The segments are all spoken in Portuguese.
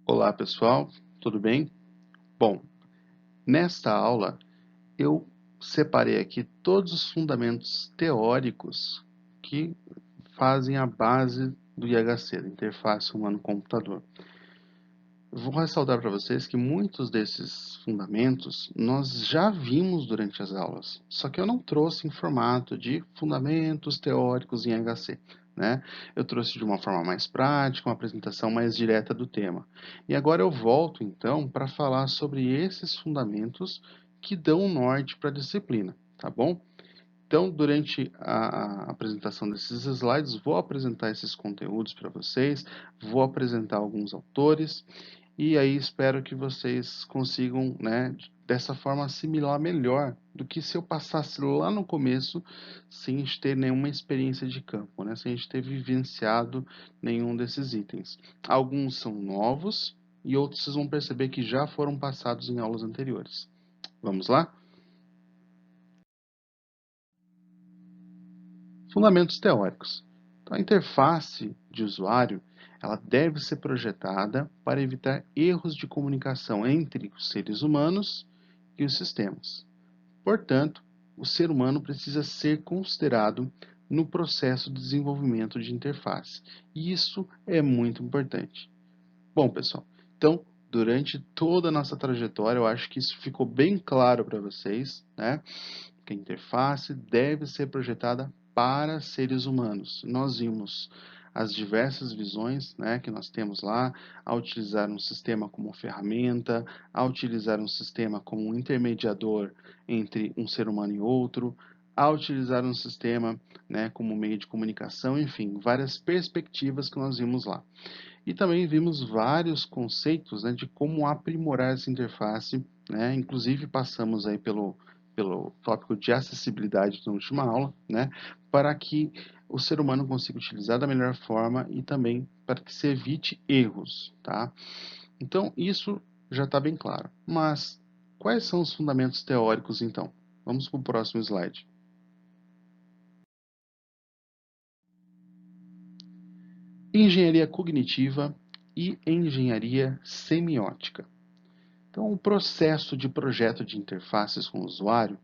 Olá pessoal, tudo bem? Bom, nesta aula eu separei aqui todos os fundamentos teóricos que fazem a base do IHC, da interface humano-computador. Vou ressaltar para vocês que muitos desses fundamentos nós já vimos durante as aulas, só que eu não trouxe em formato de fundamentos teóricos em IHC, né? Eu trouxe de uma forma mais prática, uma apresentação mais direta do tema. E agora eu volto então para falar sobre esses fundamentos que dão um norte para a disciplina, tá bom? Então, durante a apresentação desses slides, vou apresentar esses conteúdos para vocês, vou apresentar alguns autores, e aí espero que vocês consigam, né, dessa forma assimilar melhor do que se eu passasse lá no começo sem a gente ter nenhuma experiência de campo, né, sem a gente ter vivenciado nenhum desses itens. Alguns são novos e outros vocês vão perceber que já foram passados em aulas anteriores. Vamos lá? Fundamentos teóricos. Então, a interface de usuário ela deve ser projetada para evitar erros de comunicação entre os seres humanos e os sistemas. Portanto, o ser humano precisa ser considerado no processo de desenvolvimento de interface. E isso é muito importante. Bom, pessoal, então, durante toda a nossa trajetória, eu acho que isso ficou bem claro para vocês, né? Que a interface deve ser projetada para seres humanos. Nós vimos as diversas visões, né, que nós temos lá, a utilizar um sistema como ferramenta, a utilizar um sistema como um intermediador entre um ser humano e outro, a utilizar um sistema, né, como meio de comunicação, enfim, várias perspectivas que nós vimos lá. E também vimos vários conceitos, né, de como aprimorar essa interface, né, inclusive passamos aí pelo tópico de acessibilidade na última aula, né, para que o ser humano consiga utilizar da melhor forma e também para que se evite erros, tá? Então, isso já está bem claro. Mas, quais são os fundamentos teóricos, então? Vamos para o próximo slide. Engenharia cognitiva e engenharia semiótica. Então, o processo de projeto de interfaces com o usuário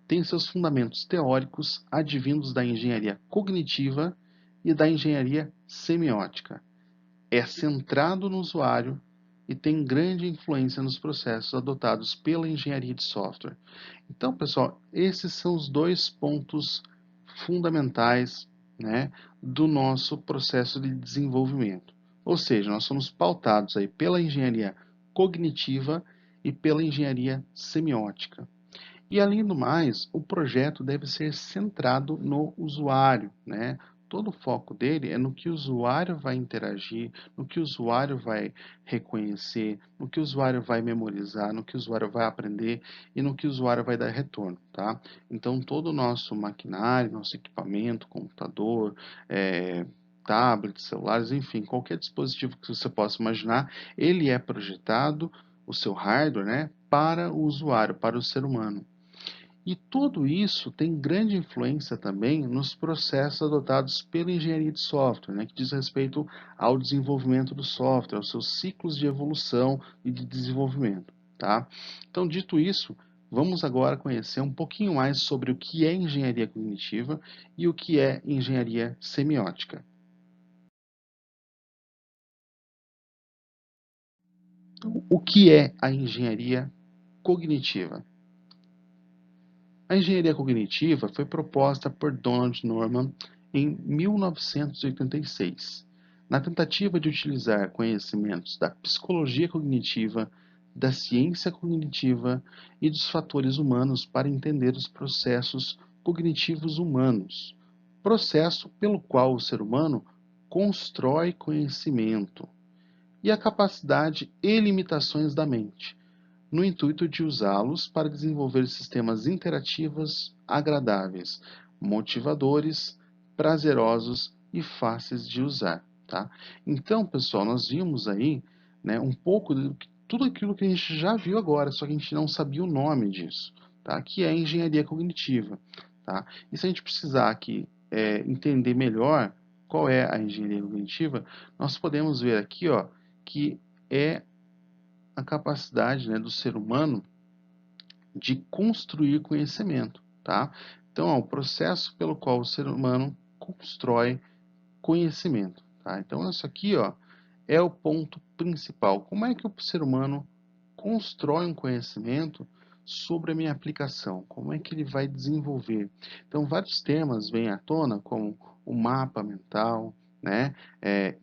tem seus fundamentos teóricos advindos da engenharia cognitiva e da engenharia semiótica. É centrado no usuário e tem grande influência nos processos adotados pela engenharia de software. Então, pessoal, esses são os dois pontos fundamentais, né, do nosso processo de desenvolvimento. Ou seja, nós somos pautados aí pela engenharia cognitiva e pela engenharia semiótica. E além do mais, o projeto deve ser centrado no usuário, né? Todo o foco dele é no que o usuário vai interagir, no que o usuário vai reconhecer, no que o usuário vai memorizar, no que o usuário vai aprender e no que o usuário vai dar retorno, tá? Então, todo o nosso maquinário, nosso equipamento, computador, tablets, celulares, enfim, qualquer dispositivo que você possa imaginar, ele é projetado, o seu hardware, né, para o usuário, para o ser humano. E tudo isso tem grande influência também nos processos adotados pela engenharia de software, né, que diz respeito ao desenvolvimento do software, aos seus ciclos de evolução e de desenvolvimento. Tá? Então, dito isso, vamos agora conhecer um pouquinho mais sobre o que é engenharia cognitiva e o que é engenharia semiótica. O que é a engenharia cognitiva? A engenharia cognitiva foi proposta por Donald Norman em 1986, na tentativa de utilizar conhecimentos da psicologia cognitiva, da ciência cognitiva e dos fatores humanos para entender os processos cognitivos humanos, processo pelo qual o ser humano constrói conhecimento, e a capacidade e limitações da mente no intuito de usá-los para desenvolver sistemas interativos agradáveis, motivadores, prazerosos e fáceis de usar. Tá? Então, pessoal, nós vimos aí, né, um pouco de tudo aquilo que a gente já viu agora, só que a gente não sabia o nome disso, tá? Que é a engenharia cognitiva. Tá? E se a gente precisar aqui entender melhor qual é a engenharia cognitiva, nós podemos ver aqui, ó, que é a capacidade, né, do ser humano de construir conhecimento, tá? Então, é o processo pelo qual o ser humano constrói conhecimento, tá? Então, isso aqui, ó, é o ponto principal. Como é que o ser humano constrói um conhecimento sobre a minha aplicação? Como é que ele vai desenvolver? Então, vários temas vêm à tona, como o mapa mental, né?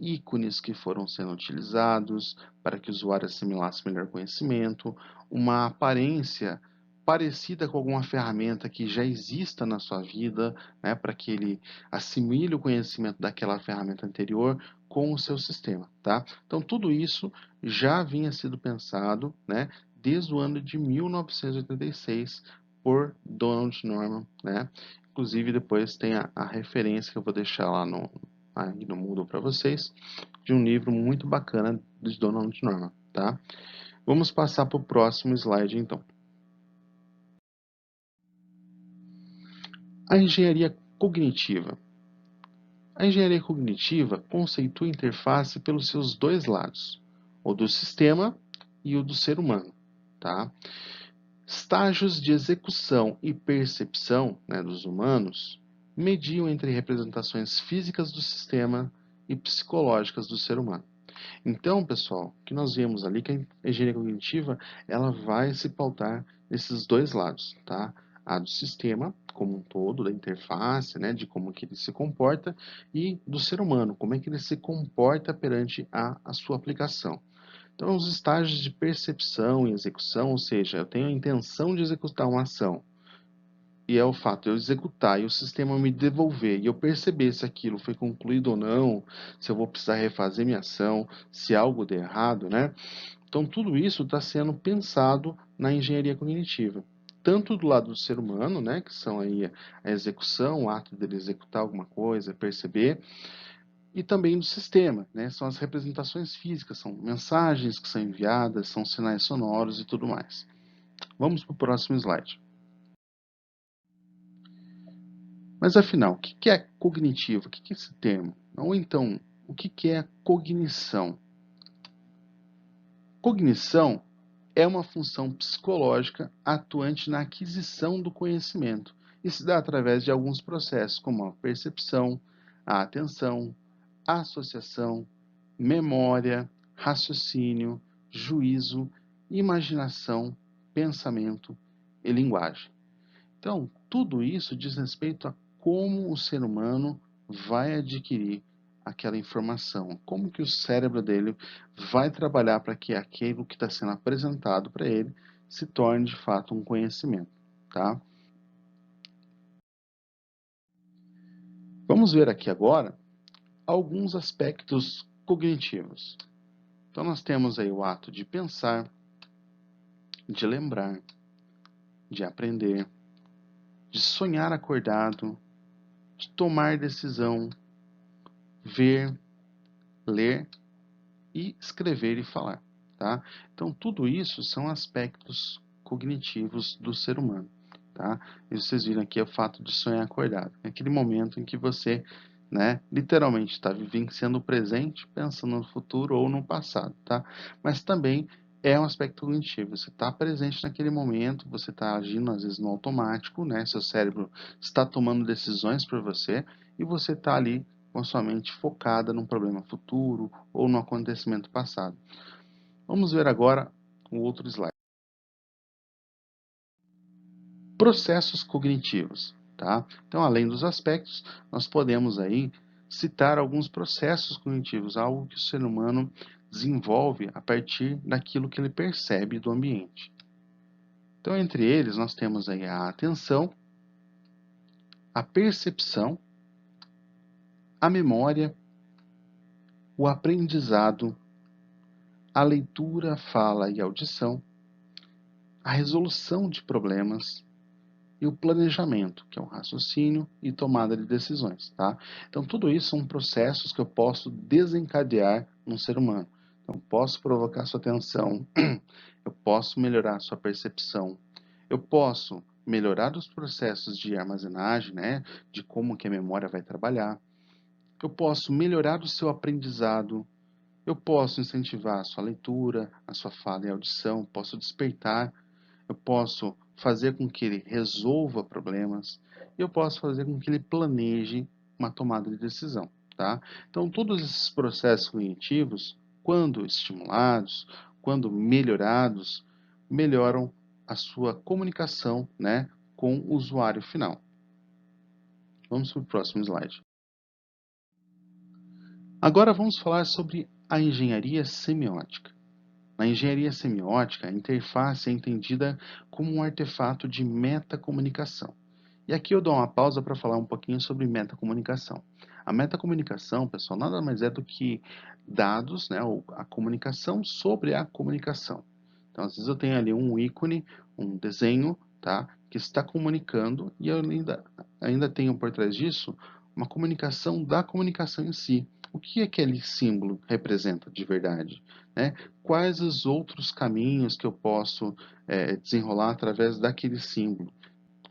Ícones que foram sendo utilizados para que o usuário assimilasse melhor conhecimento, uma aparência parecida com alguma ferramenta que já exista na sua vida, né, para que ele assimile o conhecimento daquela ferramenta anterior com o seu sistema, tá? Então, tudo isso já vinha sido pensado, né, desde o ano de 1986 por Donald Norman, né? Inclusive, depois tem a referência que eu vou deixar lá aí no Moodle para vocês, de um livro muito bacana de Donald Norman, tá? Vamos passar para o próximo slide, então. A engenharia cognitiva. A engenharia cognitiva conceitua a interface pelos seus dois lados, o do sistema e o do ser humano, tá? Estágios de execução e percepção, né, dos humanos mediam entre representações físicas do sistema e psicológicas do ser humano. Então, pessoal, o que nós vemos ali que a engenharia cognitiva ela vai se pautar nesses dois lados, tá? A do sistema como um todo, da interface, né, de como que ele se comporta, e do ser humano, como é que ele se comporta perante a sua aplicação. Então, os estágios de percepção e execução, ou seja, eu tenho a intenção de executar uma ação, e é o fato de eu executar e o sistema me devolver e eu perceber se aquilo foi concluído ou não, se eu vou precisar refazer minha ação, se algo der errado, né? Então, tudo isso está sendo pensado na engenharia cognitiva. Tanto do lado do ser humano, né, que são aí a execução, o ato dele executar alguma coisa, perceber, e também do sistema, né, são as representações físicas, são mensagens que são enviadas, são sinais sonoros e tudo mais. Vamos para o próximo slide. Mas afinal, o que é cognitivo? O que é esse termo? Ou então, o que é cognição? Cognição é uma função psicológica atuante na aquisição do conhecimento e se dá através de alguns processos, como a percepção, a atenção, a associação, memória, raciocínio, juízo, imaginação, pensamento e linguagem. Então, tudo isso diz respeito a como o ser humano vai adquirir aquela informação, como que o cérebro dele vai trabalhar para que aquilo que está sendo apresentado para ele se torne de fato um conhecimento, tá? Vamos ver aqui agora alguns aspectos cognitivos. Então, nós temos aí o ato de pensar, de lembrar, de aprender, de sonhar acordado, de tomar decisão, ver, ler e escrever e falar, tá? Então, tudo isso são aspectos cognitivos do ser humano, tá? E vocês viram aqui o fato de sonhar acordado, é aquele momento em que você, né, literalmente está vivenciando o presente, pensando no futuro ou no passado, tá? Mas também é um aspecto cognitivo, você está presente naquele momento, você está agindo às vezes no automático, né? Seu cérebro está tomando decisões por você e você está ali com sua mente focada num problema futuro ou no acontecimento passado. Vamos ver agora o outro slide. Processos cognitivos, tá? Então, além dos aspectos, nós podemos aí citar alguns processos cognitivos, algo que o ser humano desenvolve a partir daquilo que ele percebe do ambiente. Então, entre eles, nós temos aí a atenção, a percepção, a memória, o aprendizado, a leitura, a fala e a audição, a resolução de problemas e o planejamento, que é o raciocínio e tomada de decisões, tá? Então, tudo isso são processos que eu posso desencadear no ser humano. Então, eu posso provocar sua atenção, eu posso melhorar sua percepção, eu posso melhorar os processos de armazenagem, né, de como que a memória vai trabalhar, eu posso melhorar o seu aprendizado, Eu posso incentivar a sua leitura, a sua fala e audição, posso despertar, eu posso fazer com que ele resolva problemas, eu posso fazer com que ele planeje uma tomada de decisão, tá? Então, todos esses processos cognitivos, quando estimulados, quando melhorados, melhoram a sua comunicação, né, com o usuário final. Vamos para o próximo slide. Agora vamos falar sobre a engenharia semiótica. Na engenharia semiótica, a interface é entendida como um artefato de metacomunicação. E aqui eu dou uma pausa para falar um pouquinho sobre metacomunicação. A metacomunicação, pessoal, nada mais é do que dados, né, ou a comunicação sobre a comunicação. Então, às vezes eu tenho ali um ícone, um desenho, tá, que está comunicando, e eu ainda tenho por trás disso uma comunicação da comunicação em si. O que aquele símbolo representa de verdade, né? Quais os outros caminhos que eu posso desenrolar através daquele símbolo?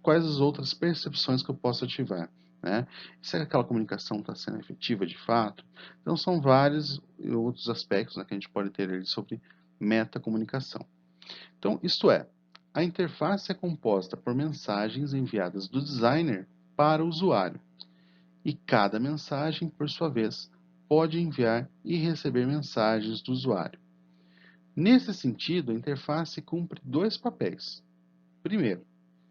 Quais as outras percepções que eu posso ativar, né? Será que aquela comunicação está sendo efetiva de fato? Então, são vários outros aspectos, né, que a gente pode ter ali sobre metacomunicação. Então, isto é, a interface é composta por mensagens enviadas do designer para o usuário, e cada mensagem, por sua vez, pode enviar e receber mensagens do usuário. Nesse sentido, a interface cumpre dois papéis. Primeiro,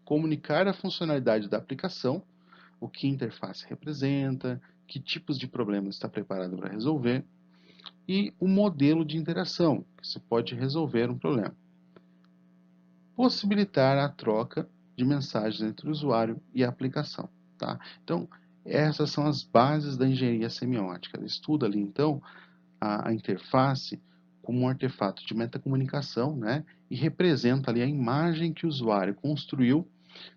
comunicar a funcionalidade da aplicação, o que a interface representa, que tipos de problemas está preparado para resolver, e o modelo de interação, que se pode resolver um problema. Possibilitar a troca de mensagens entre o usuário e a aplicação. Tá? Então, essas são as bases da engenharia semiótica. Ela estuda ali, então, a interface como um artefato de metacomunicação, né? E representa ali a imagem que o usuário construiu,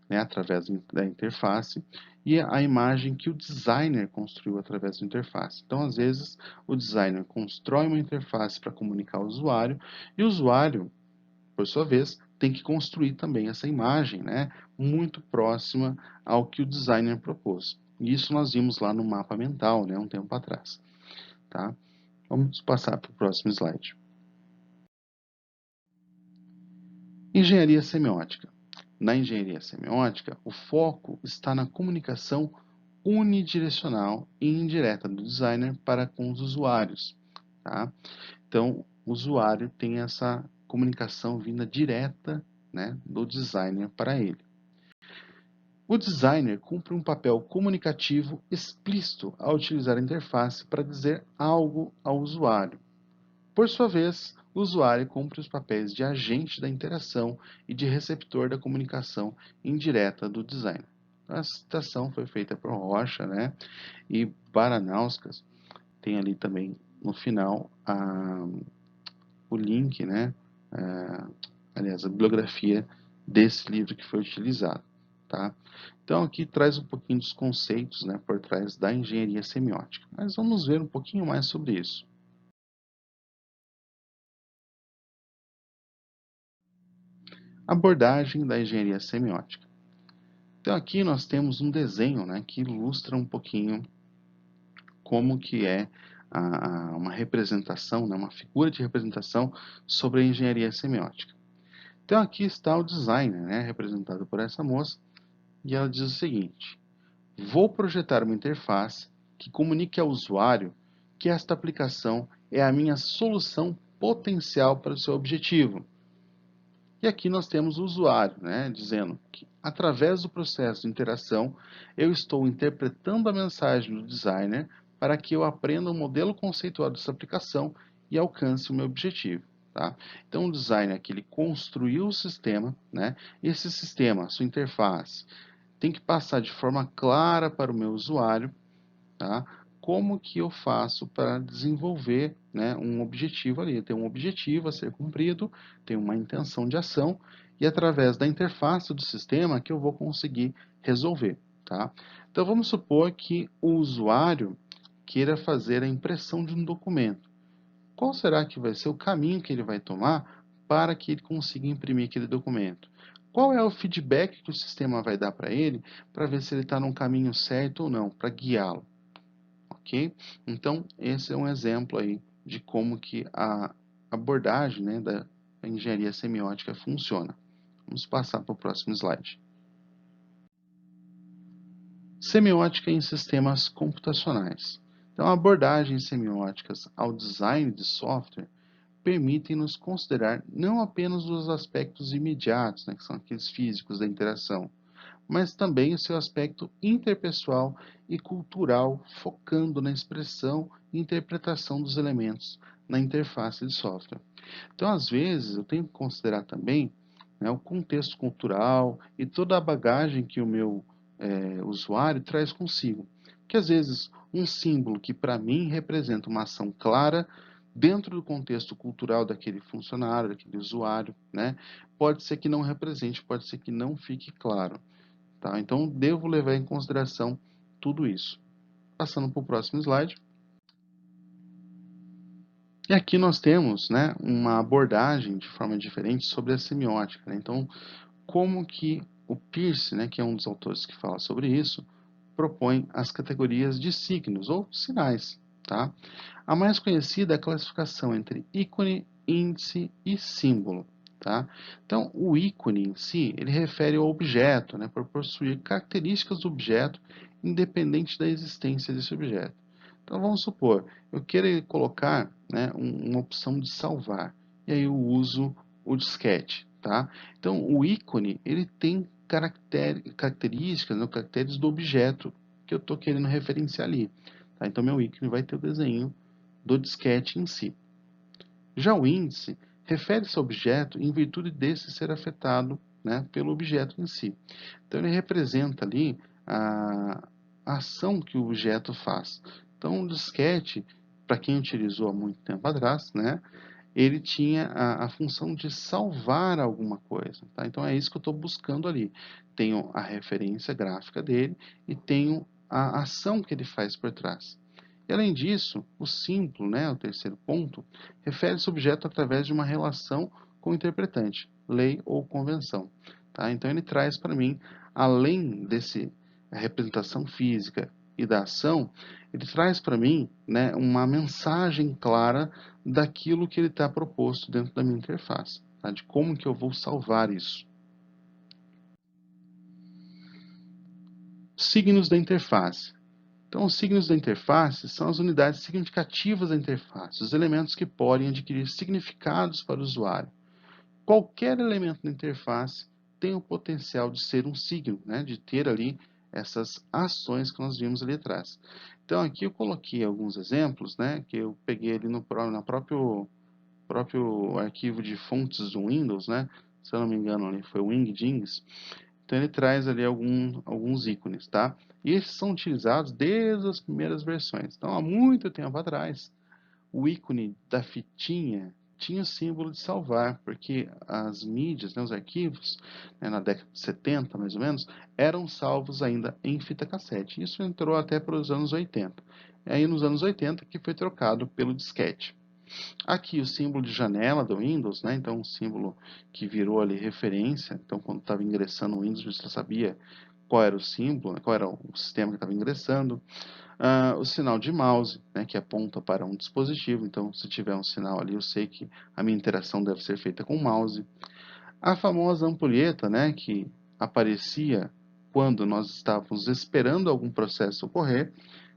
né, através da interface, e a imagem que o designer construiu através da interface. Então, às vezes, o designer constrói uma interface para comunicar ao usuário, e o usuário, por sua vez, tem que construir também essa imagem, né, muito próxima ao que o designer propôs. E isso nós vimos lá no mapa mental, né, um tempo atrás. Tá? Vamos passar para o próximo slide. Engenharia semiótica. Na engenharia semiótica, o foco está na comunicação unidirecional e indireta do designer para com os usuários. Tá? Então, o usuário tem essa comunicação vinda direta, né, do designer para ele. O designer cumpre um papel comunicativo explícito ao utilizar a interface para dizer algo ao usuário. Por sua vez, o usuário cumpre os papéis de agente da interação e de receptor da comunicação indireta do designer. A citação foi feita por Rocha, né, e Baranauskas. Tem ali também no final o link, né, aliás, a bibliografia desse livro que foi utilizado. Tá? Então, aqui traz um pouquinho dos conceitos, né, por trás da engenharia semiótica. Mas vamos ver um pouquinho mais sobre isso. Abordagem da engenharia semiótica. Então aqui nós temos um desenho, né, que ilustra um pouquinho como que é uma representação, né, uma figura de representação sobre a engenharia semiótica. Então aqui está o designer, né, representado por essa moça, e ela diz o seguinte: vou projetar uma interface que comunique ao usuário que esta aplicação é a minha solução potencial para o seu objetivo. E aqui nós temos o usuário, né, dizendo que, através do processo de interação, eu estou interpretando a mensagem do designer para que eu aprenda o modelo conceitual dessa aplicação e alcance o meu objetivo. Tá? Então, o designer aqui ele construiu o sistema, né? Esse sistema, a sua interface, tem que passar de forma clara para o meu usuário, tá? Como que eu faço para desenvolver, né, um objetivo ali? Tem um objetivo a ser cumprido, tem uma intenção de ação, e através da interface do sistema que eu vou conseguir resolver. Tá? Então vamos supor que o usuário queira fazer a impressão de um documento. Qual será que vai ser o caminho que ele vai tomar para que ele consiga imprimir aquele documento? Qual é o feedback que o sistema vai dar para ele para ver se ele está no caminho certo ou não, para guiá-lo? Ok? Então, esse é um exemplo aí de como que a abordagem, né, da engenharia semiótica funciona. Vamos passar para o próximo slide. Semiótica em sistemas computacionais. Então, abordagens semióticas ao design de software permitem-nos considerar não apenas os aspectos imediatos, né, que são aqueles físicos da interação, mas também o seu aspecto interpessoal e cultural, focando na expressão e interpretação dos elementos na interface de software. Então, às vezes, eu tenho que considerar também, né, o contexto cultural e toda a bagagem que o meu usuário traz consigo. Porque, às vezes, um símbolo que para mim representa uma ação clara dentro do contexto cultural daquele funcionário, daquele usuário, né, pode ser que não represente, pode ser que não fique claro. Tá? Então, devo levar em consideração tudo isso. Passando para o próximo slide. E aqui nós temos, né, uma abordagem de forma diferente sobre a semiótica. Né? Então, como que o Peirce, né, que é um dos autores que fala sobre isso, propõe as categorias de signos ou sinais. Tá? A mais conhecida é a classificação entre ícone, índice e símbolo. Tá? Então, o ícone em si, ele refere ao objeto, né, por possuir características do objeto independente da existência desse objeto. Então, vamos supor, eu quero colocar, né, uma opção de salvar, e aí eu uso o disquete. Tá? Então, o ícone, ele tem características, né, caracteres do objeto que eu estou querendo referenciar ali. Tá? Então, meu ícone vai ter o desenho do disquete em si. Já o índice refere-se ao objeto em virtude desse ser afetado, né, pelo objeto em si. Então, ele representa ali a ação que o objeto faz. Então, o disquete, para quem utilizou há muito tempo atrás, né, ele tinha a função de salvar alguma coisa. Tá? Então, é isso que eu estou buscando ali. Tenho a referência gráfica dele e tenho a ação que ele faz por trás. E, além disso, o símbolo, né, o terceiro ponto, refere-se ao objeto através de uma relação com o interpretante, lei ou convenção. Tá? Então, ele traz para mim, além desse representação física e da ação, ele traz para mim, né, uma mensagem clara daquilo que ele está proposto dentro da minha interface, tá? De como que eu vou salvar isso. Signos da interface. Então, os signos da interface são as unidades significativas da interface, os elementos que podem adquirir significados para o usuário. Qualquer elemento da interface tem o potencial de ser um signo, né? De ter ali essas ações que nós vimos ali atrás. Então, aqui eu coloquei alguns exemplos, né? Que eu peguei ali no próprio arquivo de fontes do Windows, né? Se eu não me engano, ali foi o Wingdings. Então ele traz ali alguns ícones, tá? E esses são utilizados desde as primeiras versões. Então, há muito tempo atrás, o ícone da fitinha tinha o símbolo de salvar, porque as mídias, né, os arquivos, né, na década de 70, mais ou menos, eram salvos ainda em fita cassete. Isso entrou até para os anos 80. E aí, nos anos 80, que foi trocado pelo disquete. Aqui o símbolo de janela do Windows, né? Então um símbolo que virou ali referência. Então quando estava ingressando no Windows, você sabia qual era o símbolo, né? Qual era o sistema que estava ingressando. O sinal de mouse, né? Que aponta para um dispositivo. Então se tiver um sinal ali, eu sei que a minha interação deve ser feita com o mouse. A famosa ampulheta, né? Que aparecia quando nós estávamos esperando algum processo ocorrer.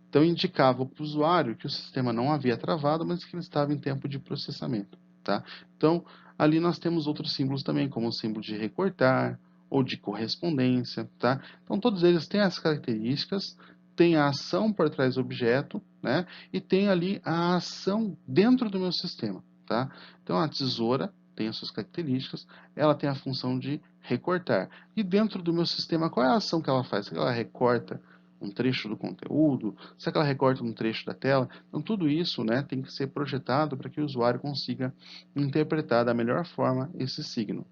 Então, indicava para o usuário que o sistema não havia travado, mas que ele estava em tempo de processamento. Tá? Então, ali nós temos outros símbolos também, como o símbolo de recortar ou de correspondência. Tá? Então, todos eles têm as características, tem a ação por trás do objeto, né? E tem ali a ação dentro do meu sistema. Tá? Então, a tesoura tem as suas características, ela tem a função de recortar. E dentro do meu sistema, qual é a ação que ela faz? Ela recorta um trecho do conteúdo, se ela recorta um trecho da tela. Então, tudo isso, né, tem que ser projetado para que o usuário consiga interpretar da melhor forma esse signo.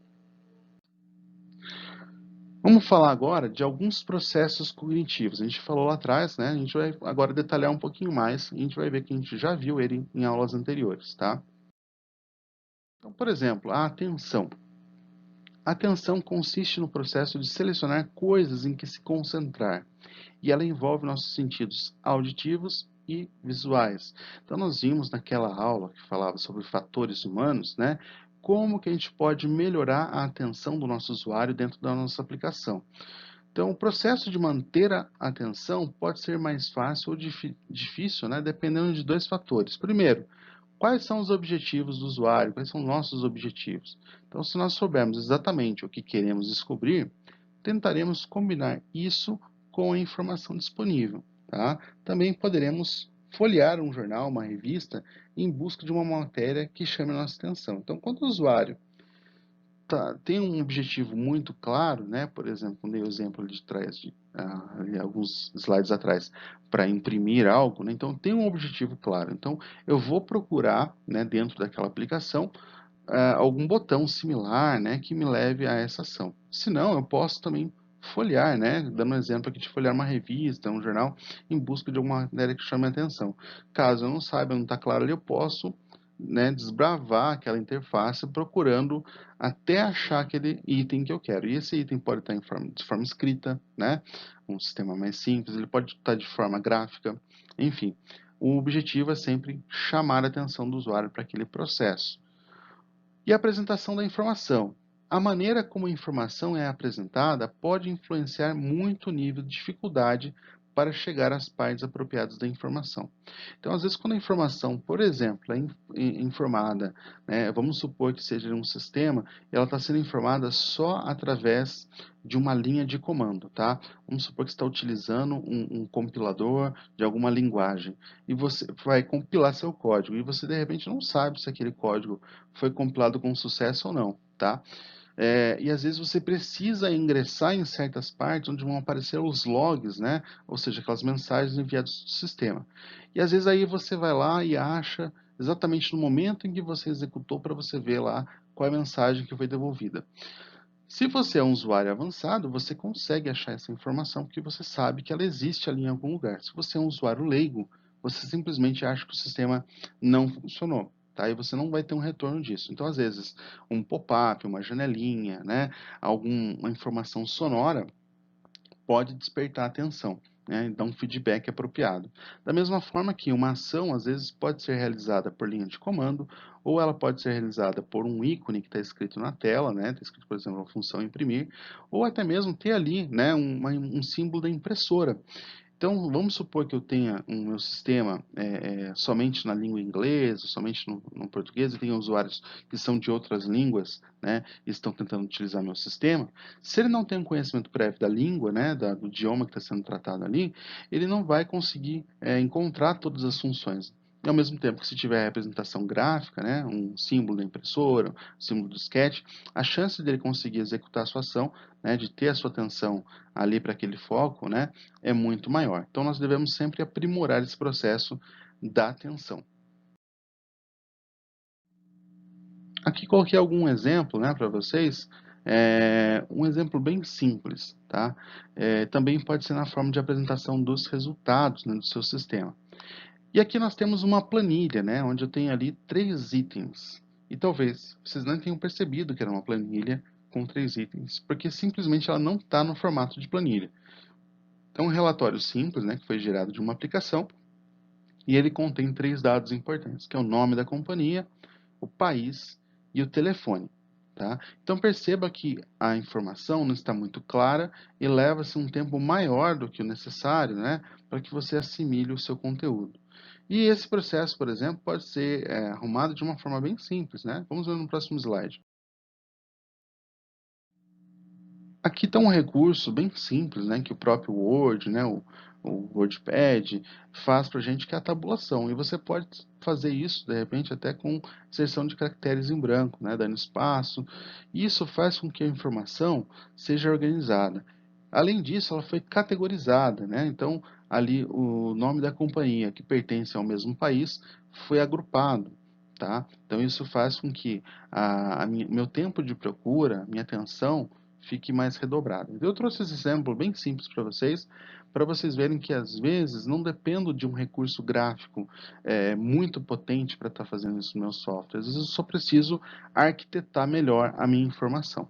Vamos falar agora de alguns processos cognitivos. A gente falou lá atrás, né? A gente vai agora detalhar um pouquinho mais. A gente vai ver que a gente já viu ele em aulas anteriores, tá? Então, por exemplo, a atenção. A atenção consiste no processo de selecionar coisas em que se concentrar, e ela envolve nossos sentidos auditivos e visuais. Então, nós vimos naquela aula que falava sobre fatores humanos, né, como que a gente pode melhorar a atenção do nosso usuário dentro da nossa aplicação. Então, o processo de manter a atenção pode ser mais fácil ou difícil, né, dependendo de dois fatores. Primeiro, quais são os objetivos do usuário? Quais são nossos objetivos? Então, se nós soubermos exatamente o que queremos descobrir, tentaremos combinar isso com a informação disponível. Tá? Também poderemos folhear um jornal, uma revista, em busca de uma matéria que chame a nossa atenção. Então, quando o usuário tem um objetivo muito claro, né? Por exemplo, dei o exemplo ali de trás, ali alguns slides atrás, para imprimir algo, né? Então, tem um objetivo claro. Então, eu vou procurar, né, dentro daquela aplicação, algum botão similar, né, que me leve a essa ação. Se não, eu posso também folhear, né, dando um exemplo aqui de folhear uma revista, um jornal, em busca de alguma matéria que chame a atenção. Caso eu não saiba, não está claro ali, eu posso, né, desbravar aquela interface procurando até achar aquele item que eu quero. E esse item pode estar de forma escrita, né, um sistema mais simples, ele pode estar de forma gráfica, enfim. O objetivo é sempre chamar a atenção do usuário para aquele processo. E a apresentação da informação. A maneira como a informação é apresentada pode influenciar muito o nível de dificuldade para chegar às partes apropriadas da informação. Então, às vezes, quando a informação, por exemplo, é informada, né, vamos supor que seja um sistema, ela está sendo informada só através de uma linha de comando, tá? Vamos supor que você está utilizando um compilador de alguma linguagem e você vai compilar seu código e você, de repente, não sabe se aquele código foi compilado com sucesso ou não, tá? E às vezes você precisa ingressar em certas partes onde vão aparecer os logs, né? Ou seja, aquelas mensagens enviadas do sistema. E às vezes aí você vai lá e acha exatamente no momento em que você executou para você ver lá qual é a mensagem que foi devolvida. Se você é um usuário avançado, você consegue achar essa informação porque você sabe que ela existe ali em algum lugar. Se você é um usuário leigo, você simplesmente acha que o sistema não funcionou. Tá? E você não vai ter um retorno disso. Então, às vezes, um pop-up, uma janelinha, né, alguma informação sonora pode despertar atenção, né, e dar um feedback apropriado. Da mesma forma que uma ação, às vezes, pode ser realizada por linha de comando, ou ela pode ser realizada por um ícone que está escrito na tela, né, está escrito, por exemplo, a função imprimir, ou até mesmo ter ali, né, um símbolo da impressora. Então, vamos supor que eu tenha um meu sistema somente na língua inglesa, somente no português, e tenha usuários que são de outras línguas, né, e estão tentando utilizar meu sistema. Se ele não tem um conhecimento prévio da língua, né, do idioma que está sendo tratado ali, ele não vai conseguir encontrar todas as funções. E ao mesmo tempo que se tiver representação gráfica, né, um símbolo da impressora, um símbolo do sketch, a chance dele conseguir executar a sua ação, né, de ter a sua atenção ali para aquele foco, né, é muito maior. Então, nós devemos sempre aprimorar esse processo da atenção. Aqui coloquei algum exemplo, né, para vocês, um exemplo bem simples, tá? Também pode ser na forma de apresentação dos resultados, né, do seu sistema. E aqui nós temos uma planilha, né, onde eu tenho ali 3 itens. E talvez vocês não tenham percebido que era uma planilha com 3 itens, porque simplesmente ela não está no formato de planilha. Então, um relatório simples, né, que foi gerado de uma aplicação, e ele contém 3 dados importantes, que é o nome da companhia, o país e o telefone. Tá? Então perceba que a informação não está muito clara e leva-se um tempo maior do que o necessário, né, para que você assimile o seu conteúdo. E esse processo, por exemplo, pode ser arrumado de uma forma bem simples. Né? Vamos ver no próximo slide. Aqui está um recurso bem simples, né, que o próprio Word, né, o WordPad faz para a gente, que é a tabulação. E você pode fazer isso, de repente, até com inserção de caracteres em branco, né, dando espaço. Isso faz com que a informação seja organizada. Além disso, ela foi categorizada, né? Então, ali o nome da companhia que pertence ao mesmo país foi agrupado. Tá? Então, isso faz com que meu tempo de procura, minha atenção, fique mais redobrada. Eu trouxe esse exemplo bem simples para vocês verem que às vezes não dependo de um recurso gráfico muito potente para estar fazendo isso no meu software. Às vezes eu só preciso arquitetar melhor a minha informação.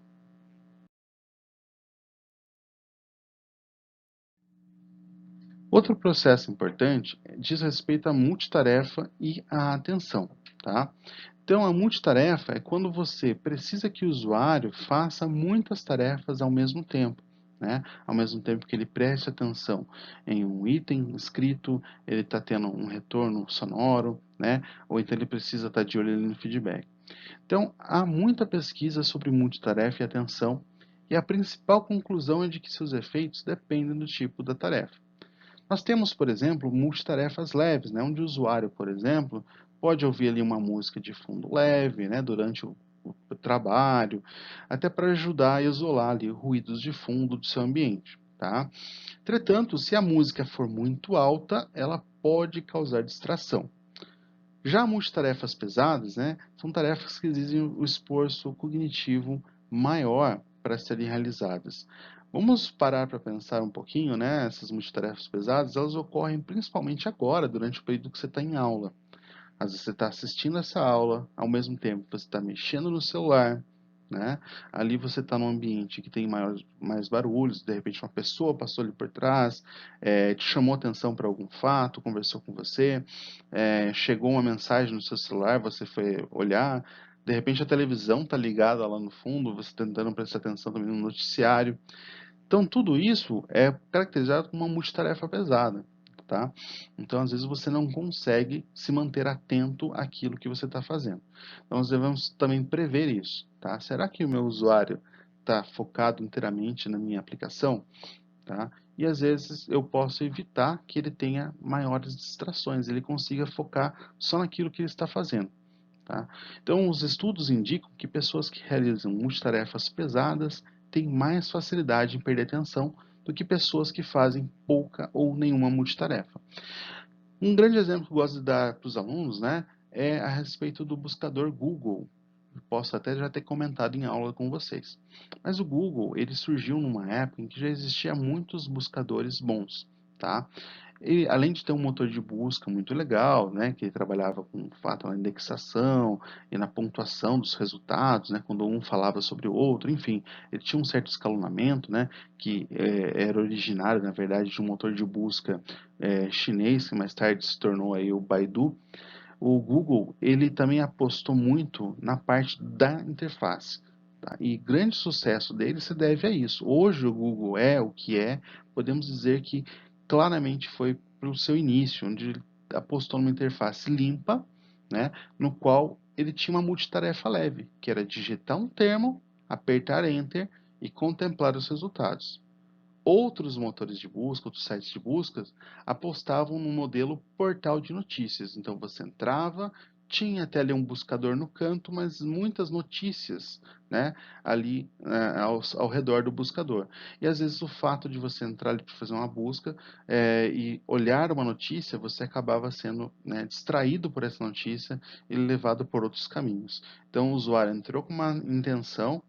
Outro processo importante diz respeito à multitarefa e à atenção, tá? Então, a multitarefa é quando você precisa que o usuário faça muitas tarefas ao mesmo tempo, né? Ao mesmo tempo que ele preste atenção em um item escrito, ele está tendo um retorno sonoro, né? Ou então ele precisa estar de olho ali no feedback. Então, há muita pesquisa sobre multitarefa e atenção, e a principal conclusão é de que seus efeitos dependem do tipo da tarefa. Nós temos, por exemplo, multitarefas leves, né, onde o usuário, por exemplo, pode ouvir ali uma música de fundo leve, né, durante o trabalho, até para ajudar a isolar ali ruídos de fundo do seu ambiente, tá? Entretanto, se a música for muito alta, ela pode causar distração. Já multitarefas pesadas, né, são tarefas que exigem o esforço cognitivo maior para serem realizadas. Vamos parar para pensar um pouquinho, né? Essas multitarefas pesadas, elas ocorrem principalmente agora, durante o período que você está em aula. Às vezes você está assistindo essa aula, ao mesmo tempo você está mexendo no celular, né? Ali você está num ambiente que tem mais barulhos, de repente uma pessoa passou ali por trás, te chamou atenção para algum fato, conversou com você, chegou uma mensagem no seu celular, você foi olhar, de repente a televisão está ligada lá no fundo, você tentando prestar atenção também no noticiário. Então, tudo isso é caracterizado como uma multitarefa pesada, tá? Então, às vezes, você não consegue se manter atento àquilo que você está fazendo. Então, nós devemos também prever isso, tá? Será que o meu usuário está focado inteiramente na minha aplicação? Tá? E, às vezes, eu posso evitar que ele tenha maiores distrações, ele consiga focar só naquilo que ele está fazendo. Tá? Então, os estudos indicam que pessoas que realizam multitarefas pesadas têm mais facilidade em perder atenção do que pessoas que fazem pouca ou nenhuma multitarefa. Um grande exemplo que eu gosto de dar para os alunos, né, é a respeito do buscador Google. Eu posso até já ter comentado em aula com vocês. Mas o Google, ele surgiu numa época em que já existia muitos buscadores bons, tá? E, além de ter um motor de busca muito legal, né, que trabalhava com o fato na indexação e na pontuação dos resultados, né, quando um falava sobre o outro, enfim, ele tinha um certo escalonamento, né, que era originário, na verdade, de um motor de busca chinês, que mais tarde se tornou aí o Baidu. O Google, ele também apostou muito na parte da interface. Tá? E grande sucesso dele se deve a isso. Hoje o Google é o que é, podemos dizer que claramente foi para o seu início, onde ele apostou numa interface limpa, né, no qual ele tinha uma multitarefa leve, que era digitar um termo, apertar Enter e contemplar os resultados. Outros motores de busca, outros sites de buscas, apostavam no modelo portal de notícias. Então você entrava, tinha até ali um buscador no canto, mas muitas notícias, né, ali ao redor do buscador. E às vezes o fato de você entrar ali para fazer uma busca e olhar uma notícia, você acabava sendo, né, distraído por essa notícia e levado por outros caminhos. Então o usuário entrou com uma intenção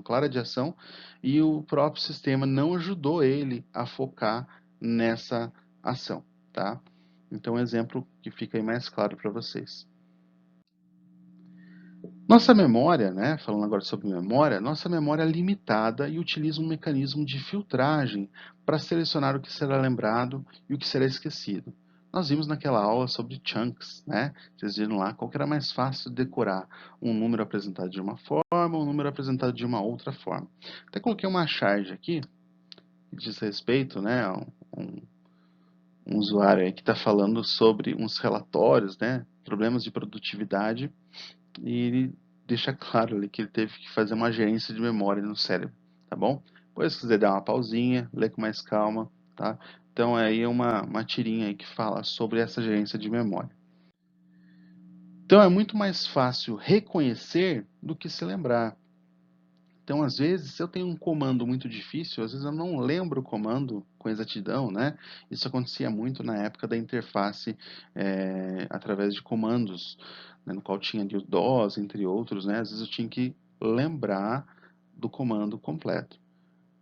clara de ação, e o próprio sistema não ajudou ele a focar nessa ação, tá? Então, um exemplo que fica aí mais claro para vocês. Nossa memória, né, falando agora sobre memória, nossa memória é limitada e utiliza um mecanismo de filtragem para selecionar o que será lembrado e o que será esquecido. Nós vimos naquela aula sobre chunks, né? Vocês viram lá qual que era mais fácil de decorar, um número apresentado de uma forma ou um número apresentado de uma outra forma. Até coloquei uma charge aqui que diz respeito, né, a um usuário aí que está falando sobre uns relatórios, né, problemas de produtividade, e ele deixa claro ali que ele teve que fazer uma gerência de memória no cérebro, tá bom? Depois, se quiser dar uma pausinha, ler com mais calma, tá? Então, aí é uma tirinha aí que fala sobre essa gerência de memória. Então, é muito mais fácil reconhecer do que se lembrar. Então, às vezes, se eu tenho um comando muito difícil, às vezes eu não lembro o comando com exatidão, né? Isso acontecia muito na época da interface através de comandos, né, no qual tinha ali o DOS, entre outros, né? Às vezes eu tinha que lembrar do comando completo.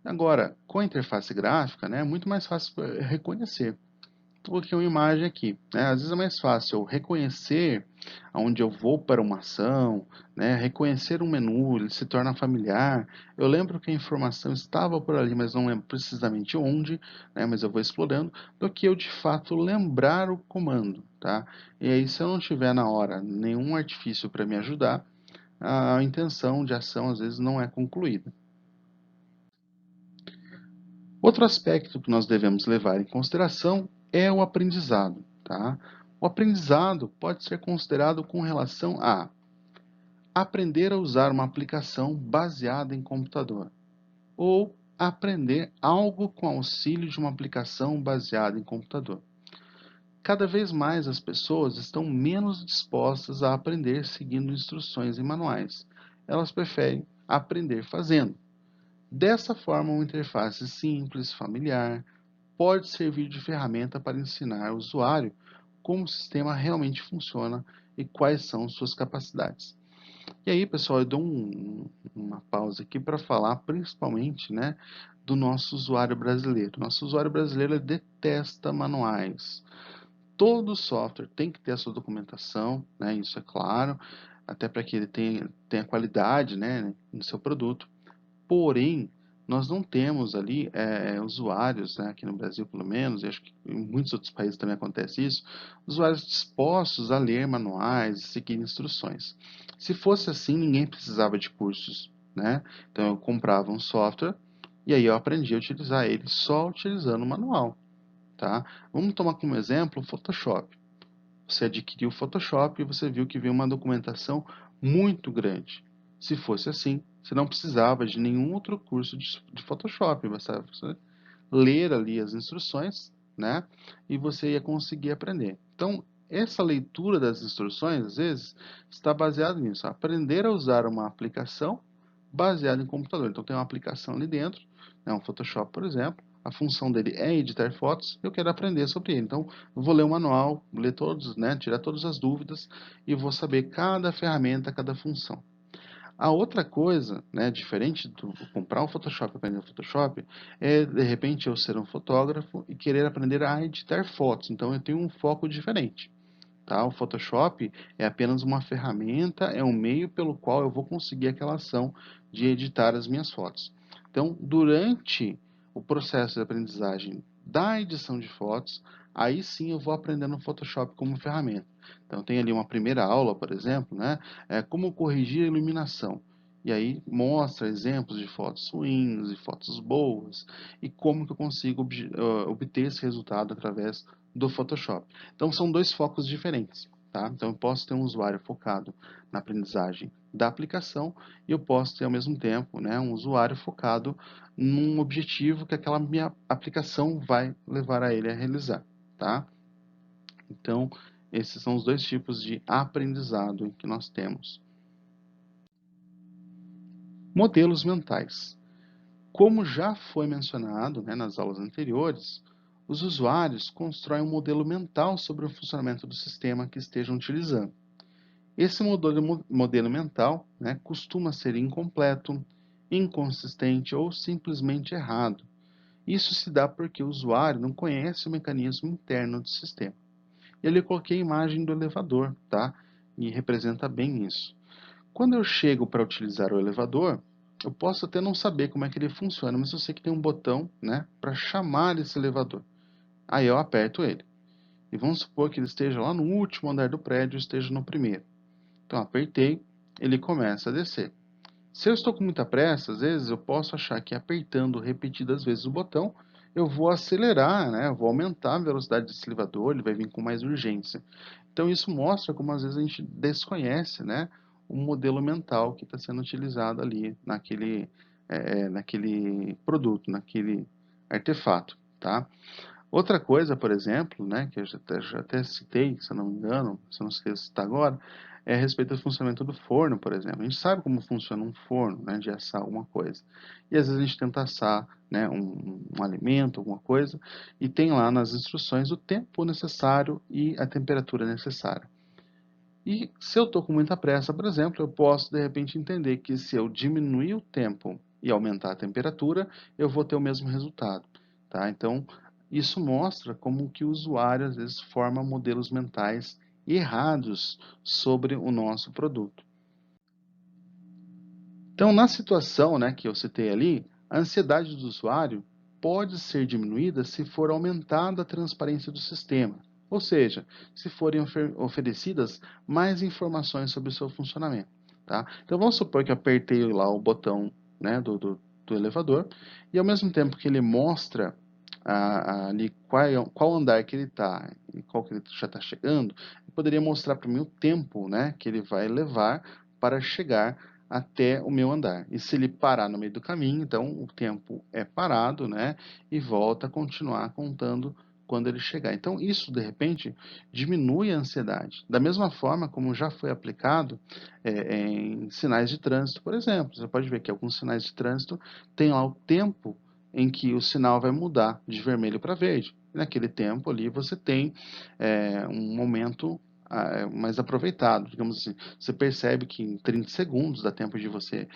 Agora, com a interface gráfica, né, é muito mais fácil reconhecer. coloquei uma imagem aqui, né? Às vezes é mais fácil eu reconhecer aonde eu vou para uma ação, né? Reconhecer um menu, ele se torna familiar. Eu lembro que a informação estava por ali, mas não lembro precisamente onde, né? Mas eu vou explorando, do que eu de fato lembrar o comando, tá? E aí, se eu não tiver na hora nenhum artifício para me ajudar, a intenção de ação às vezes não é concluída. Outro aspecto que nós devemos levar em consideração é o aprendizado, tá? O aprendizado pode ser considerado com relação a aprender a usar uma aplicação baseada em computador ou aprender algo com auxílio de uma aplicação baseada em computador. Cada vez mais as pessoas estão menos dispostas a aprender seguindo instruções e manuais. Elas preferem aprender fazendo. Dessa forma, uma interface simples, familiar, pode servir de ferramenta para ensinar o usuário como o sistema realmente funciona e quais são suas capacidades. E aí, pessoal, eu dou uma pausa aqui para falar principalmente, né, do nosso usuário brasileiro. Nosso usuário brasileiro detesta manuais. Todo software tem que ter a sua documentação, né, isso é claro, até para que ele tenha qualidade, né, no seu produto. Porém, nós não temos ali usuários, né, aqui no Brasil pelo menos, e acho que em muitos outros países também acontece isso, usuários dispostos a ler manuais e seguir instruções. Se fosse assim, ninguém precisava de cursos, né? Então eu comprava um software e aí eu aprendi a utilizar ele só utilizando o manual, tá? Vamos tomar como exemplo o Photoshop. Você adquiriu o Photoshop e você viu que veio uma documentação muito grande. Se fosse assim, você não precisava de nenhum outro curso de Photoshop, bastava você ler ali as instruções, né? E você ia conseguir aprender. Então, essa leitura das instruções, às vezes, está baseada nisso. Aprender a usar uma aplicação baseada em computador. Então, tem uma aplicação ali dentro, né, um Photoshop, por exemplo. A função dele é editar fotos, eu quero aprender sobre ele. Então, eu vou ler o manual, ler todos, né, tirar todas as dúvidas e vou saber cada ferramenta, cada função. A outra coisa, né, diferente do comprar um Photoshop e aprender o Photoshop, é de repente eu ser um fotógrafo e querer aprender a editar fotos. Então eu tenho um foco diferente. Tá? O Photoshop é apenas uma ferramenta, é um meio pelo qual eu vou conseguir aquela ação de editar as minhas fotos. Então, durante o processo de aprendizagem da edição de fotos, aí sim eu vou aprendendo o Photoshop como ferramenta. Então, tem ali uma primeira aula, por exemplo, né? Como corrigir a iluminação. E aí mostra exemplos de fotos ruins e fotos boas e como que eu consigo obter esse resultado através do Photoshop. Então, são dois focos diferentes. Tá? Então, eu posso ter um usuário focado na aprendizagem da aplicação e eu posso ter, ao mesmo tempo, né, um usuário focado num objetivo que aquela minha aplicação vai levar a ele a realizar. Tá? Então, esses são os dois tipos de aprendizado que nós temos. Modelos mentais. Como já foi mencionado, né, nas aulas anteriores, os usuários constroem um modelo mental sobre o funcionamento do sistema que estejam utilizando. Esse modelo mental, né, costuma ser incompleto, inconsistente ou simplesmente errado. Isso se dá porque o usuário não conhece o mecanismo interno do sistema. E ali eu coloquei a imagem do elevador, tá? E representa bem isso. Quando eu chego para utilizar o elevador, eu posso até não saber como é que ele funciona, mas eu sei que tem um botão, né, para chamar esse elevador. Aí eu aperto ele. E vamos supor que ele esteja lá no último andar do prédio, esteja no primeiro. Então apertei, ele começa a descer. Se eu estou com muita pressa, às vezes eu posso achar que apertando repetidas vezes o botão, eu vou acelerar, né? Eu vou aumentar a velocidade desse elevador, ele vai vir com mais urgência. Então isso mostra como às vezes a gente desconhece, né, o modelo mental que está sendo utilizado ali naquele produto, naquele artefato, tá? Outra coisa, por exemplo, né, que eu já até citei, se eu não me engano, se eu não esqueço de citar agora, é a respeito do funcionamento do forno, por exemplo. A gente sabe como funciona um forno, né, de assar alguma coisa. E às vezes a gente tenta assar, né, um alimento, alguma coisa, e tem lá nas instruções o tempo necessário e a temperatura necessária. E se eu estou com muita pressa, por exemplo, eu posso de repente entender que se eu diminuir o tempo e aumentar a temperatura, eu vou ter o mesmo resultado. Tá? Então, Isso mostra como que o usuário às vezes forma modelos mentais errados sobre o nosso produto. Então, na situação, né, que eu citei ali, a ansiedade do usuário pode ser diminuída se for aumentada a transparência do sistema, ou seja, se forem oferecidas mais informações sobre o seu funcionamento. Tá? Então, vamos supor que eu apertei lá o botão, né, do elevador e ao mesmo tempo que ele mostra ali qual andar que ele está e qual que ele já está chegando, ele poderia mostrar para mim o tempo, né, que ele vai levar para chegar até o meu andar. E se ele parar no meio do caminho, então o tempo é parado, né? E volta a continuar contando quando ele chegar. Então isso, de repente, diminui a ansiedade. Da mesma forma como já foi aplicado em sinais de trânsito, por exemplo. Você pode ver que alguns sinais de trânsito têm lá o tempo em que o sinal vai mudar de vermelho para verde. Naquele tempo ali você tem um momento mais aproveitado, digamos assim. Você percebe que em 30 segundos dá tempo de você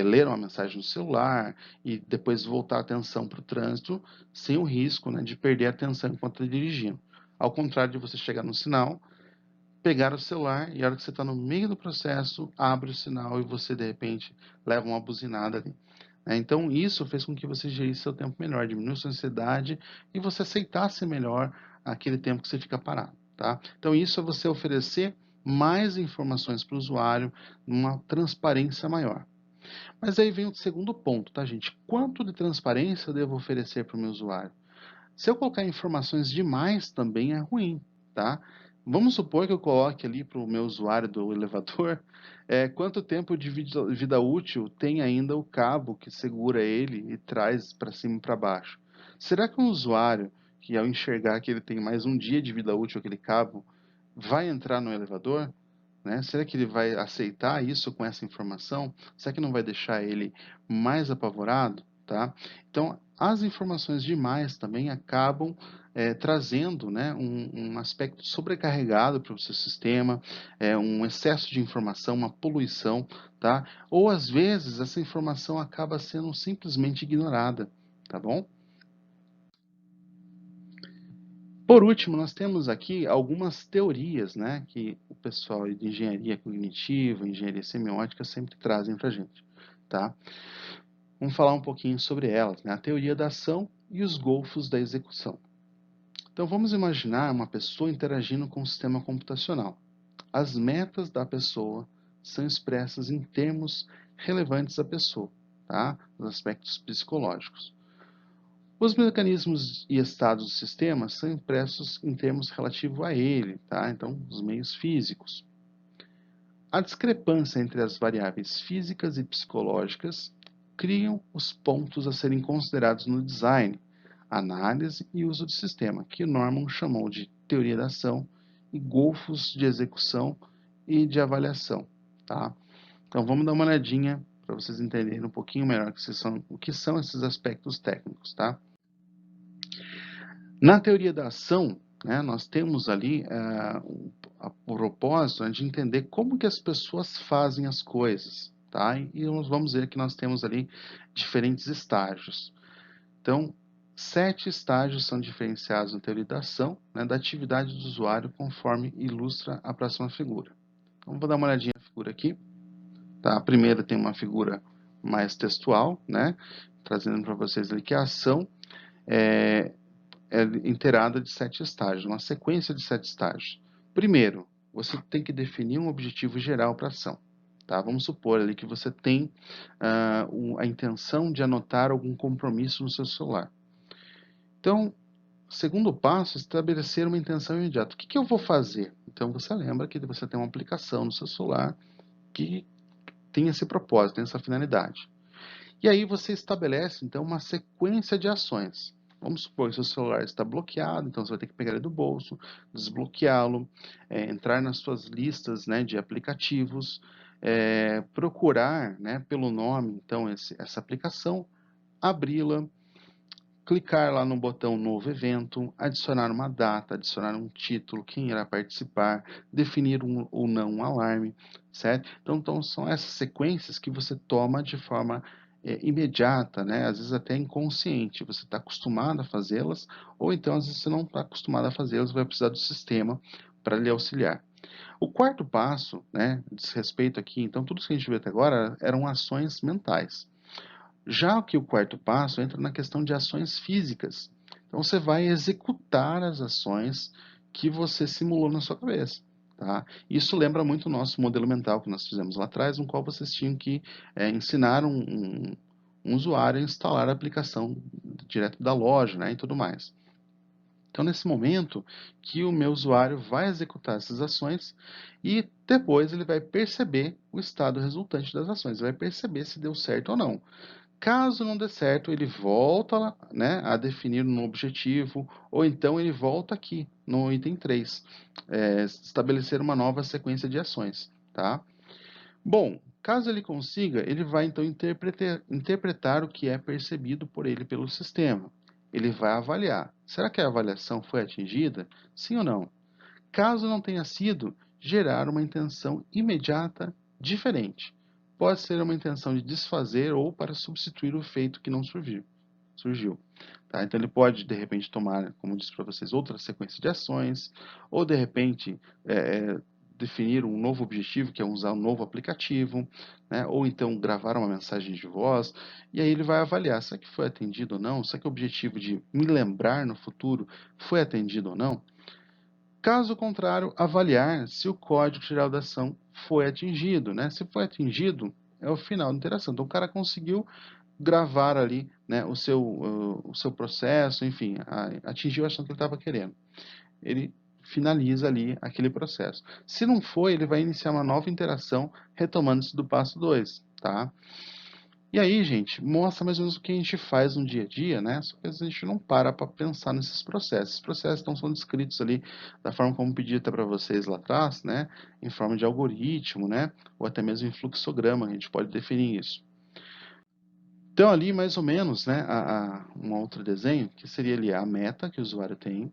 ler uma mensagem no celular e depois voltar a atenção para o trânsito sem o risco, né, de perder a atenção enquanto está dirigindo. Ao contrário de você chegar no sinal, pegar o celular e a hora que você está no meio do processo, abre o sinal e você de repente leva uma buzinada ali. Então isso fez com que você gerisse seu tempo melhor, diminuiu sua ansiedade e você aceitasse melhor aquele tempo que você fica parado. Tá? Então isso é você oferecer mais informações para o usuário, uma transparência maior. Mas aí vem o segundo ponto, tá, gente? Quanto de transparência eu devo oferecer para o meu usuário? Se eu colocar informações demais, também é ruim, tá? Vamos supor que eu coloque ali para o meu usuário do elevador quanto tempo de vida útil tem ainda o cabo que segura ele e traz para cima e para baixo. Será que um usuário que ao enxergar que ele tem mais um dia de vida útil aquele cabo, vai entrar no elevador? Né? Será que ele vai aceitar isso com essa informação? Será que não vai deixar ele mais apavorado? Tá? Então, as informações demais também acabam trazendo, né, um aspecto sobrecarregado para o seu sistema, um excesso de informação, uma poluição, tá? Ou às vezes essa informação acaba sendo simplesmente ignorada, tá bom? Por último, nós temos aqui algumas teorias, né, que o pessoal de engenharia cognitiva, engenharia semiótica sempre trazem para a gente, tá? Vamos falar um pouquinho sobre elas, né? A teoria da ação e os golfos da execução. Então, vamos imaginar uma pessoa interagindo com um sistema computacional. As metas da pessoa são expressas em termos relevantes à pessoa, tá? Os aspectos psicológicos. Os mecanismos e estados do sistema são impressos em termos relativos a ele, tá? Então, os meios físicos. A discrepância entre as variáveis físicas e psicológicas criam os pontos a serem considerados no design, análise e uso do sistema, que Norman chamou de teoria da ação e golfos de execução e de avaliação, tá? Então, vamos dar uma olhadinha para vocês entenderem um pouquinho melhor o que são esses aspectos técnicos, tá? Na teoria da ação, né, nós temos ali o propósito, né, de entender como que as pessoas fazem as coisas, tá? E nós vamos ver que nós temos ali diferentes estágios. Então, 7 estágios são diferenciados na teoria da ação, né, da atividade do usuário, conforme ilustra a próxima figura. Então, vou dar uma olhadinha na figura aqui. Tá? A primeira tem uma figura mais textual, né, trazendo para vocês ali que a ação é, inteirada de 7 estágios, uma sequência de 7 estágios. Primeiro, você tem que definir um objetivo geral para a ação. Tá? Vamos supor ali que você tem a intenção de anotar algum compromisso no seu celular. Então, segundo passo, estabelecer uma intenção imediata. O que eu vou fazer? Então, você lembra que você tem uma aplicação no seu celular que tem esse propósito, tem essa finalidade. E aí você estabelece, então, uma sequência de ações. Vamos supor que seu celular está bloqueado, então você vai ter que pegar ele do bolso, desbloqueá-lo, entrar nas suas listas, né, de aplicativos, procurar, né, pelo nome, então, essa aplicação, abri-la, clicar lá no botão Novo Evento, adicionar uma data, adicionar um título, quem irá participar, definir ou não um alarme, certo? Então, são essas sequências que você toma de forma imediata, né? Às vezes até inconsciente, você está acostumado a fazê-las, ou então às vezes você não está acostumado a fazê-las, vai precisar do sistema para lhe auxiliar. O quarto passo, né, diz respeito aqui, então tudo isso que a gente viu até agora eram ações mentais. Já que o quarto passo entra na questão de ações físicas. Então você vai executar as ações que você simulou na sua cabeça. Tá? Isso lembra muito o nosso modelo mental que nós fizemos lá atrás, no qual vocês tinham que ensinar um usuário a instalar a aplicação direto da loja, né, e tudo mais. Então, nesse momento que o meu usuário vai executar essas ações e depois ele vai perceber o estado resultante das ações, ele vai perceber se deu certo ou não. Caso não dê certo, ele volta, né, a definir um objetivo, ou então ele volta aqui no item 3, estabelecer uma nova sequência de ações. Tá? Bom, caso ele consiga, ele vai então interpretar o que é percebido por ele pelo sistema. Ele vai avaliar. Será que a avaliação foi atingida? Sim ou não? Caso não tenha sido, gerar uma intenção imediata diferente. Pode ser uma intenção de desfazer ou para substituir o efeito que não surgiu. Tá? Então ele pode, de repente, tomar, como eu disse para vocês, outra sequência de ações, ou de repente definir um novo objetivo, que é usar um novo aplicativo, né? Ou então gravar uma mensagem de voz, e aí ele vai avaliar, será que foi atendido ou não? Será que o objetivo de me lembrar no futuro foi atendido ou não? Caso contrário, avaliar se o código geral da ação foi atingido, né? Se foi atingido, é o final da interação. Então, o cara conseguiu gravar ali, né, o seu processo, enfim, atingiu a ação que ele estava querendo. Ele finaliza ali aquele processo. Se não foi, ele vai iniciar uma nova interação, retomando-se do passo 2, tá? E aí, gente, mostra mais ou menos o que a gente faz no dia a dia, né? Só que às vezes a gente não para pensar nesses processos. Esses processos estão sendo descritos ali da forma como pedi até para vocês lá atrás, né? Em forma de algoritmo, né? Ou até mesmo em fluxograma, a gente pode definir isso. Então, ali, mais ou menos, né? Um outro desenho, que seria ali a meta que o usuário tem.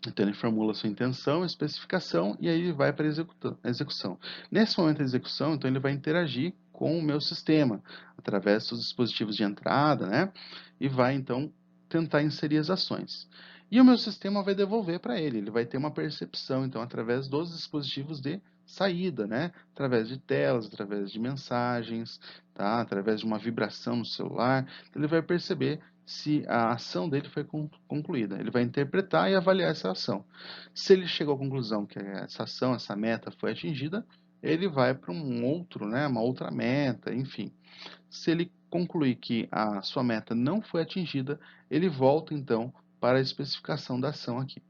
Então, ele formula sua intenção, especificação, e aí ele vai para a execução. Nesse momento da execução, então, ele vai interagir com o meu sistema, através dos dispositivos de entrada, né? E vai, então, tentar inserir as ações. E o meu sistema vai devolver para ele vai ter uma percepção, então, através dos dispositivos de saída, né? Através de telas, através de mensagens, tá? Através de uma vibração no celular, ele vai perceber se a ação dele foi concluída. Ele vai interpretar e avaliar essa ação. Se ele chegou à conclusão que essa ação, essa meta foi atingida, ele vai para um outro, né, uma outra meta, enfim. Se ele concluir que a sua meta não foi atingida, ele volta então para a especificação da ação aqui.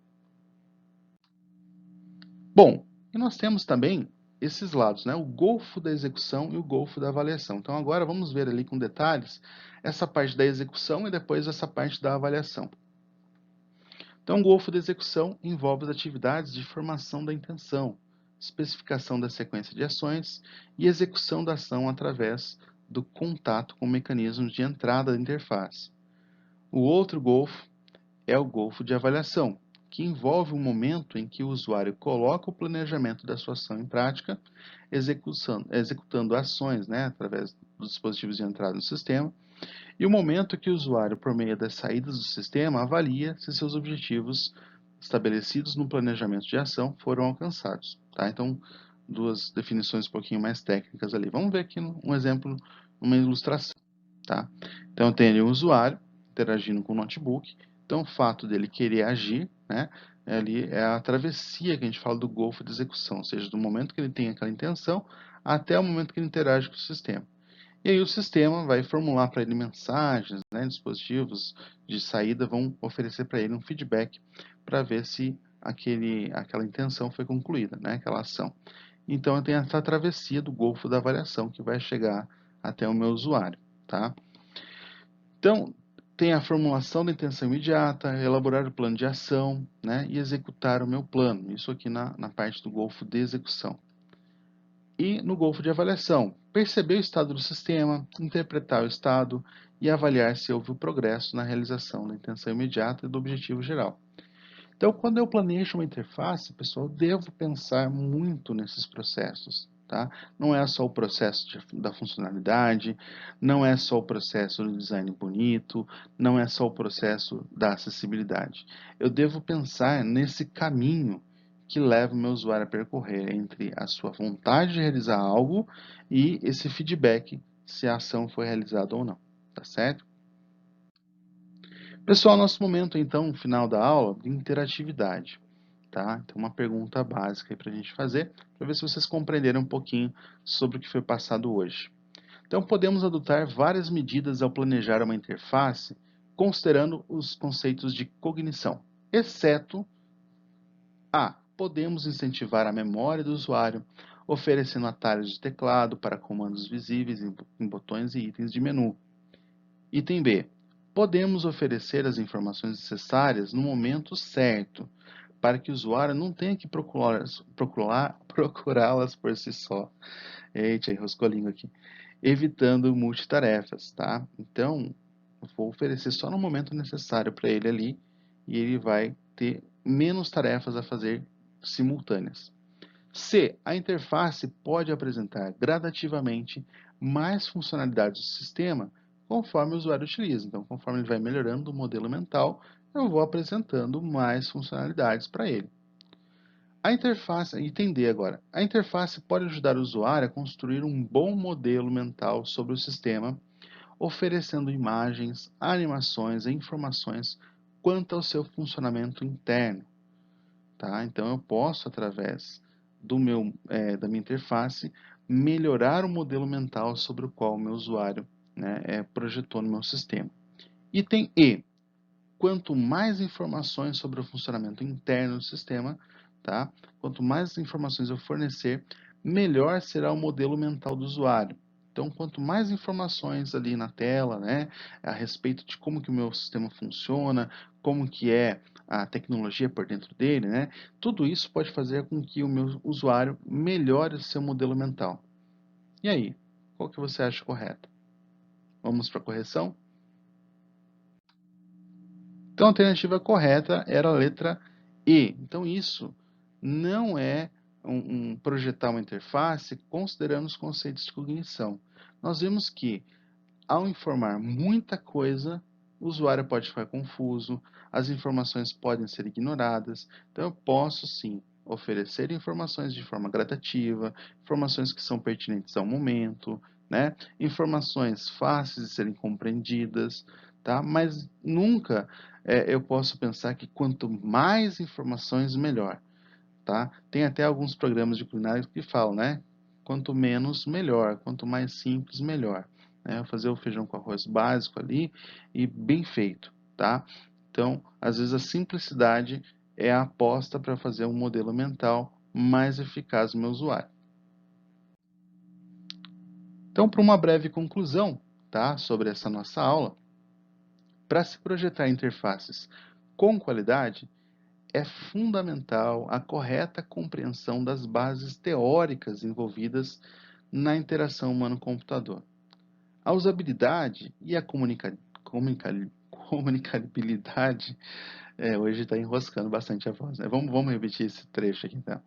Bom, e nós temos também esses lados, né? O golfo da execução e o golfo da avaliação. Então agora vamos ver ali com detalhes essa parte da execução e depois essa parte da avaliação. Então, o golfo da execução envolve as atividades de formação da intenção, especificação da sequência de ações e execução da ação através do contato com mecanismos de entrada da interface. O outro golfo é o golfo de avaliação, que envolve o momento em que o usuário coloca o planejamento da sua ação em prática, executando ações, né, através dos dispositivos de entrada no sistema, e o momento que o usuário, por meio das saídas do sistema, avalia se seus objetivos estabelecidos no planejamento de ação foram alcançados. Tá? Então, duas definições um pouquinho mais técnicas ali. Vamos ver aqui um exemplo, uma ilustração. Tá? Então, eu tenho ali um usuário interagindo com o notebook. Então, o fato dele querer agir, né, ali é a travessia que a gente fala do golfo de execução, ou seja, do momento que ele tem aquela intenção até o momento que ele interage com o sistema. E aí o sistema vai formular para ele mensagens, né, dispositivos de saída vão oferecer para ele um feedback para ver se aquela intenção foi concluída, né, aquela ação. Então eu tenho essa travessia do golfo da avaliação que vai chegar até o meu usuário. Tá? Então, tem a formulação da intenção imediata, elaborar o plano de ação, né, e executar o meu plano. Isso aqui na parte do golfo de execução. E no golfo de avaliação, perceber o estado do sistema, interpretar o estado e avaliar se houve o progresso na realização da intenção imediata e do objetivo geral. Então, quando eu planejo uma interface, pessoal, eu devo pensar muito nesses processos. tá? Não é só o processo da funcionalidade, não é só o processo do design bonito, não é só o processo da acessibilidade. Eu devo pensar nesse caminho que leva o meu usuário a percorrer entre a sua vontade de realizar algo e esse feedback se a ação foi realizada ou não, tá certo? Pessoal, nosso momento então, final da aula, de interatividade, tá? Então, uma pergunta básica para a gente fazer, para ver se vocês compreenderam um pouquinho sobre o que foi passado hoje. Então, podemos adotar várias medidas ao planejar uma interface, considerando os conceitos de cognição, exceto a. Podemos incentivar a memória do usuário, oferecendo atalhos de teclado para comandos visíveis em botões e itens de menu. Item B. Podemos oferecer as informações necessárias no momento certo, para que o usuário não tenha que procurá-las por si só. Eita, enroscou a língua aqui. Evitando multitarefas, tá? Então, eu vou oferecer só no momento necessário para ele ali e ele vai ter menos tarefas a fazer simultâneas. C. A interface pode apresentar gradativamente mais funcionalidades do sistema conforme o usuário utiliza. Então, conforme ele vai melhorando o modelo mental, eu vou apresentando mais funcionalidades para ele. A interface, entender agora, a interface pode ajudar o usuário a construir um bom modelo mental sobre o sistema, oferecendo imagens, animações e informações quanto ao seu funcionamento interno. Tá? Então, eu posso, através da minha interface, melhorar o modelo mental sobre o qual o meu usuário, né, projetou no meu sistema. Item E. Quanto mais informações sobre o funcionamento interno do sistema, tá? Quanto mais informações eu fornecer, melhor será o modelo mental do usuário. Então, quanto mais informações ali na tela, né, a respeito de como que o meu sistema funciona, como que é a tecnologia por dentro dele, né, tudo isso pode fazer com que o meu usuário melhore o seu modelo mental. E aí, qual que você acha correto? Vamos para a correção? Então, a alternativa correta era a letra E. Então, isso não é projetar uma interface considerando os conceitos de cognição. Nós vimos que, ao informar muita coisa, o usuário pode ficar confuso, as informações podem ser ignoradas. Então, eu posso, sim, oferecer informações de forma gradativa, informações que são pertinentes ao momento, né? Informações fáceis de serem compreendidas, tá? Mas nunca eu posso pensar que quanto mais informações, melhor, tá? Tem até alguns programas de culinária que falam, né? Quanto menos, melhor. Quanto mais simples, melhor. Né? Fazer o feijão com arroz básico ali e bem feito, tá? Então, às vezes a simplicidade é a aposta para fazer um modelo mental mais eficaz no meu usuário. Então, para uma breve conclusão, tá? Sobre essa nossa aula, para se projetar interfaces com qualidade, é fundamental a correta compreensão das bases teóricas envolvidas na interação humano-computador. A usabilidade e a comunicabilidade, hoje está enroscando bastante a voz, né? Vamos repetir esse trecho aqui então.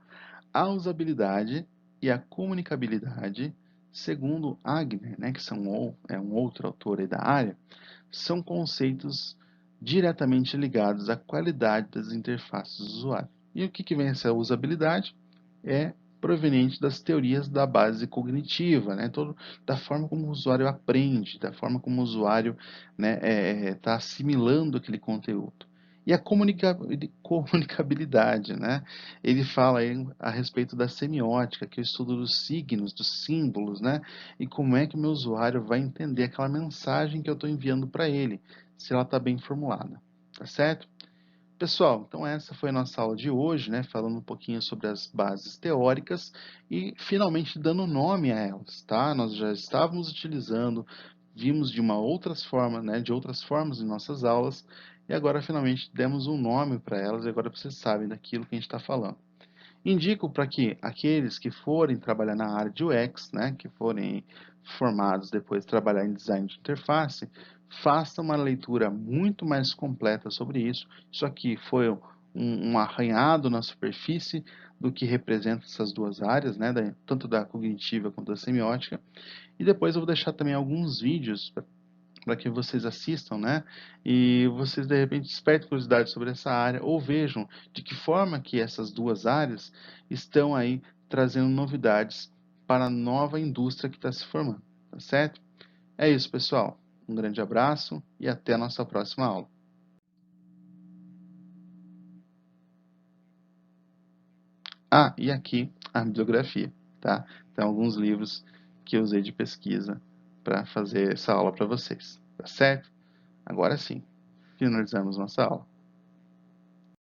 A usabilidade e a comunicabilidade, segundo Agner, né, que é um outro autor aí da área, são conceitos diretamente ligados à qualidade das interfaces do usuário. E o que vem essa usabilidade? É proveniente das teorias da base cognitiva, né? Da forma como o usuário aprende, da forma como o usuário está assimilando aquele conteúdo. E a comunicabilidade, né? Ele fala aí a respeito da semiótica, que é o estudo dos signos, dos símbolos, né? E como é que o meu usuário vai entender aquela mensagem que eu estou enviando para ele, se ela está bem formulada, tá certo? Pessoal, então essa foi a nossa aula de hoje, né? Falando um pouquinho sobre as bases teóricas e finalmente dando nome a elas, tá? Nós já estávamos utilizando, vimos de uma outras formas, né? De outras formas em nossas aulas e agora finalmente demos um nome para elas e agora vocês sabem daquilo que a gente está falando. Indico para que aqueles que forem trabalhar na área de UX, né, que forem formados depois de trabalhar em design de interface, façam uma leitura muito mais completa sobre isso. Isso aqui foi um arranhado na superfície do que representa essas duas áreas, né, tanto da cognitiva quanto da semiótica. E depois eu vou deixar também alguns vídeos para que vocês assistam, né? E vocês de repente despertem curiosidade sobre essa área ou vejam de que forma que essas duas áreas estão aí trazendo novidades para a nova indústria que está se formando, tá certo? É isso, pessoal. Um grande abraço e até a nossa próxima aula. Ah, e aqui a bibliografia, tá? Tem alguns livros que eu usei de pesquisa para fazer essa aula para vocês, tá certo? Agora sim, finalizamos nossa aula.